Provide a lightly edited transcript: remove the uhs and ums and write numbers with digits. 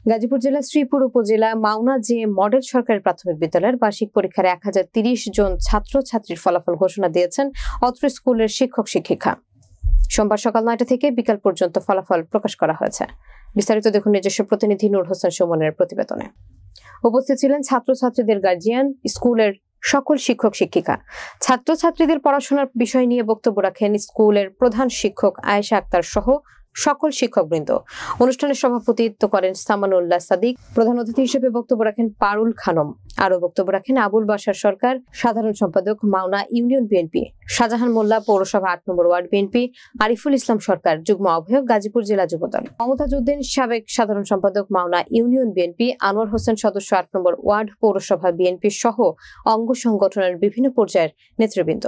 গাজীপুর জেলার শ্রীপুর উপজেলা মাওনা যে মডেল সরকারি প্রাথমিক বিদ্যালয়ের বার্ষিক পরীক্ষার 1030 জন ছাত্রছাত্রীর ফলাফল ঘোষণা দিয়েছেন অত্র স্কুলের শিক্ষক শিক্ষিকা। সোমবার সকাল 9টা থেকে বিকাল পর্যন্ত ফলাফল প্রকাশ করা হয়েছে। বিস্তারিত দেখুন নিজস্ব প্রতিনিধি নূর হোসেন সুমনের প্রতিবেদনে। উপস্থিত ছিলেন ছাত্রছাত্রীদের গার্জিয়ান, স্কুলের সকল শিক্ষক শিক্ষিকা। ছাত্রছাত্রীদের পড়াশোনার বিষয় নিয়ে বক্তব্য রাখেন স্কুলের প্রধান শিক্ষক আয়েশা আক্তার সহ সকল শিক্ষকবৃন্দ। অনুষ্ঠানে সভাপতিত্ব করেন সামানুল্লাহ সাদিক। প্রধান অতিথি হিসেবে বক্তব্য রাখেন পারুল খানম। আরো বক্তব্য রাখেন আবুল বাশার সরকার, সাধারণ সম্পাদক মাওনা ইউনিয়ন বিএনপি, শাহজাহান মোল্লা পৌরসভা 8 নম্বর ওয়ার্ড বিএনপি, আরিফুল ইসলাম সরকার যুগ্ম আহ্বায়ক গাজীপুর জেলা যুবদল, মমতাজ উদ্দিন সাবেক সাধারণ সম্পাদক মাওনা ইউনিয়ন বিএনপি, আনোয়ার হোসেন সদস্য 8 নম্বর ওয়ার্ড পৌরসভা বিএনপি সহ অঙ্গ সংগঠনের বিভিন্ন পর্যায়ের নেতৃবৃন্দ।